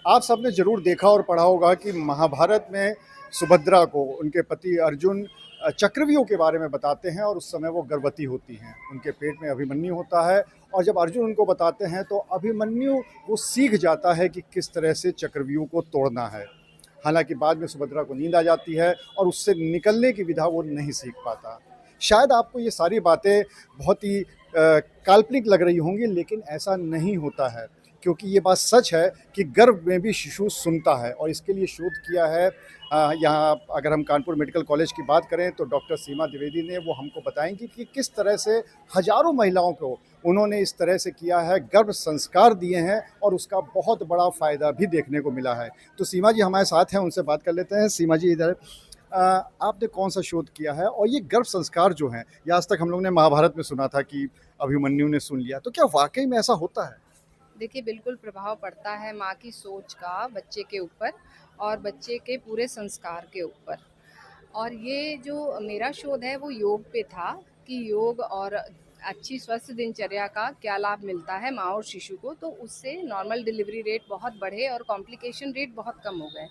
आप सबने ज़रूर देखा और पढ़ा होगा कि महाभारत में सुभद्रा को उनके पति अर्जुन चक्रव्यूह के बारे में बताते हैं और उस समय वो गर्भवती होती हैं। उनके पेट में अभिमन्यु होता है और जब अर्जुन उनको बताते हैं तो अभिमन्यु वो सीख जाता है कि किस तरह से चक्रव्यूह को तोड़ना है। हालांकि बाद में सुभद्रा को नींद आ जाती है और उससे निकलने की विधा वो नहीं सीख पाता। शायद आपको ये सारी बातें बहुत ही काल्पनिक लग रही होंगी, लेकिन ऐसा नहीं होता है, क्योंकि ये बात सच है कि गर्भ में भी शिशु सुनता है। और इसके लिए शोध किया है यहाँ अगर हम कानपुर मेडिकल कॉलेज की बात करें तो डॉक्टर सीमा द्विवेदी ने, वो हमको बताएंगी कि किस तरह से हजारों महिलाओं को उन्होंने इस तरह से किया है, गर्भ संस्कार दिए हैं और उसका बहुत बड़ा फ़ायदा भी देखने को मिला है। तो सीमा जी हमारे साथ हैं, उनसे बात कर लेते हैं। सीमा जी इधर, आपने कौन सा शोध किया है और ये गर्भ संस्कार जो हैं, ये आज तक हम लोग ने महाभारत में सुना था कि अभिमन्यु ने सुन लिया, तो क्या वाकई में ऐसा होता है? देखिए, बिल्कुल प्रभाव पड़ता है माँ की सोच का बच्चे के ऊपर और बच्चे के पूरे संस्कार के ऊपर। और ये जो मेरा शोध है वो योग पे था कि योग और अच्छी स्वस्थ दिनचर्या का क्या लाभ मिलता है माँ और शिशु को, तो उससे नॉर्मल डिलीवरी रेट बहुत बढ़े और कॉम्प्लिकेशन रेट बहुत कम हो गए।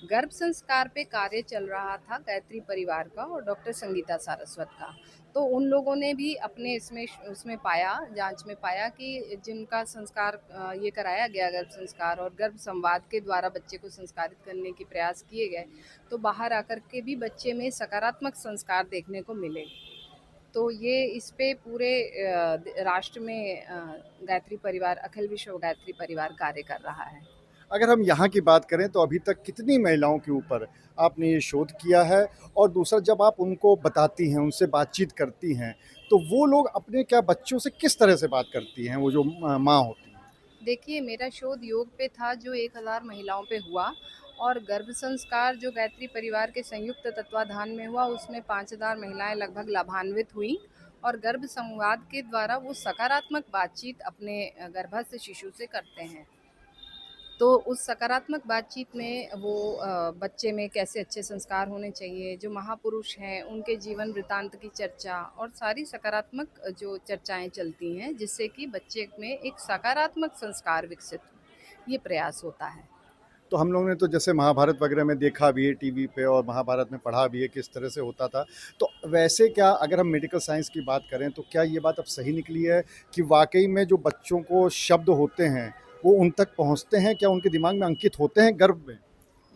गर्भ संस्कार पे कार्य चल रहा था गायत्री परिवार का और डॉक्टर संगीता सारस्वत का। तो उन लोगों ने भी अपने उसमें पाया, जांच में पाया कि जिनका संस्कार ये कराया गया गर्भ संस्कार और गर्भ संवाद के द्वारा बच्चे को संस्कारित करने के प्रयास किए गए, तो बाहर आकर के भी बच्चे में सकारात्मक संस्कार देखने को मिले। तो ये इस पे पूरे राष्ट्र में गायत्री परिवार, अखिल विश्व गायत्री परिवार कार्य कर रहा है। अगर हम यहाँ की बात करें तो अभी तक कितनी महिलाओं के ऊपर आपने ये शोध किया है? और दूसरा, जब आप उनको बताती हैं, उनसे बातचीत करती हैं, तो वो लोग अपने क्या बच्चों से किस तरह से बात करती हैं, वो जो माँ होती हैं? देखिए, मेरा शोध योग पे था जो 1000 महिलाओं पे हुआ और गर्भ संस्कार जो गायत्री परिवार के संयुक्त तत्वाधान में हुआ उसमें 5000 महिलाएं लगभग लाभान्वित हुई और गर्भ संवाद के द्वारा वो सकारात्मक बातचीत अपने गर्भस्थ शिशु से करते हैं। तो उस सकारात्मक बातचीत में वो बच्चे में कैसे अच्छे संस्कार होने चाहिए, जो महापुरुष हैं उनके जीवन वृतांत की चर्चा और सारी सकारात्मक जो चर्चाएं चलती हैं, जिससे कि बच्चे में एक सकारात्मक संस्कार विकसित हो, ये प्रयास होता है। तो हम लोगों ने तो जैसे महाभारत वगैरह में देखा भी है टीवी पे और महाभारत में पढ़ा भी है किस तरह से होता था। तो वैसे क्या अगर हम मेडिकल साइंस की बात करें तो क्या ये बात अब सही निकली है कि वाक़ई में जो बच्चों को शब्द होते हैं, वो उन तक पहुँचते हैं? क्या उनके दिमाग में अंकित होते हैं गर्भ में?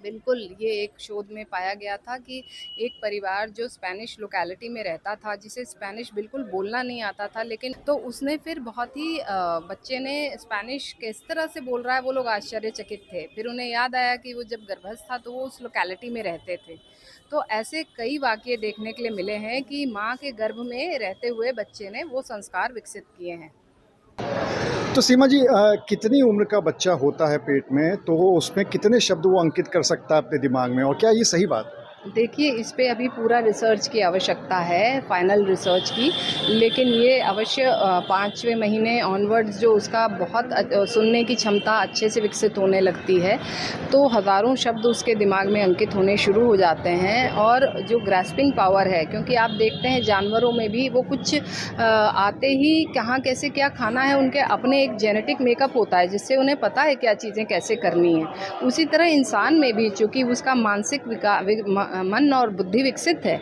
बिल्कुल, ये एक शोध में पाया गया था कि एक परिवार जो स्पेनिश लोकेलिटी में रहता था, जिसे स्पेनिश बिल्कुल बोलना नहीं आता था, लेकिन तो उसने फिर बहुत ही बच्चे ने स्पेनिश किस तरह से बोल रहा है, वो लोग आश्चर्यचकित थे। फिर उन्हें याद आया कि वो जब गर्भस्थ था तो वो उस लोकेलिटी में रहते थे। तो ऐसे कई वाक़ये देखने के लिए मिले हैं कि माँ के गर्भ में रहते हुए बच्चे ने वो संस्कार विकसित किए हैं। तो सीमा जी, कितनी उम्र का बच्चा होता है पेट में, तो वो उसमें कितने शब्द वो अंकित कर सकता है अपने दिमाग में, और क्या ये सही बात है? देखिए, इस पे अभी पूरा रिसर्च की आवश्यकता है, फाइनल रिसर्च की, लेकिन ये अवश्य 5वें महीने ऑनवर्ड्स जो उसका बहुत सुनने की क्षमता अच्छे से विकसित होने लगती है, तो हज़ारों शब्द उसके दिमाग में अंकित होने शुरू हो जाते हैं। और जो ग्रास्पिंग पावर है, क्योंकि आप देखते हैं जानवरों में भी वो कुछ आते ही कहाँ कैसे क्या खाना है, उनके अपने एक जेनेटिक मेकअप होता है जिससे उन्हें पता है क्या चीज़ें कैसे करनी है। उसी तरह इंसान में भी चूँकि उसका मानसिक मन और बुद्धि विकसित है,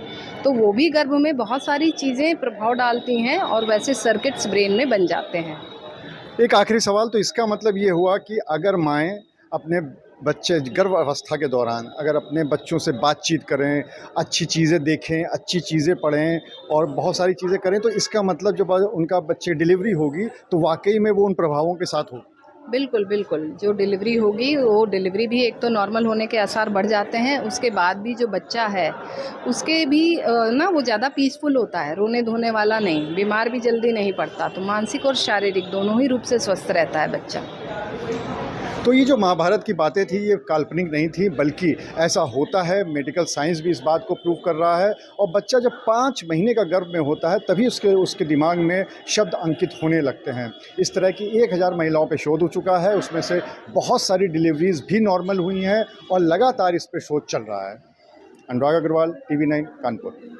तो वो भी गर्भ में बहुत सारी चीज़ें प्रभाव डालती हैं और वैसे सर्किट्स ब्रेन में बन जाते हैं। एक आखिरी सवाल, तो इसका मतलब ये हुआ कि अगर माएँ अपने बच्चे गर्भ अवस्था के दौरान अगर अपने बच्चों से बातचीत करें, अच्छी चीज़ें देखें, अच्छी चीज़ें पढ़ें और बहुत सारी चीज़ें करें, तो इसका मतलब जब उनका बच्चे डिलीवरी होगी तो वाक़ई में वो उन प्रभावों के साथ हो। बिल्कुल, बिल्कुल। जो डिलीवरी होगी, वो डिलीवरी भी एक तो नॉर्मल होने के आसार बढ़ जाते हैं, उसके बाद भी जो बच्चा है, उसके भी ना वो ज़्यादा पीसफुल होता है, रोने-धोने वाला नहीं, बीमार भी जल्दी नहीं पड़ता, तो मानसिक और शारीरिक दोनों ही रूप से स्वस्थ रहता है बच्चा। तो ये जो महाभारत की बातें थी, ये काल्पनिक नहीं थी, बल्कि ऐसा होता है। मेडिकल साइंस भी इस बात को प्रूव कर रहा है। और बच्चा जब 5 महीने का गर्भ में होता है तभी उसके दिमाग में शब्द अंकित होने लगते हैं। इस तरह की 1000 महिलाओं पे शोध हो चुका है, उसमें से बहुत सारी डिलीवरीज भी नॉर्मल हुई हैं और लगातार इस पे शोध चल रहा है। अनुराग अग्रवाल, TV9 कानपुर।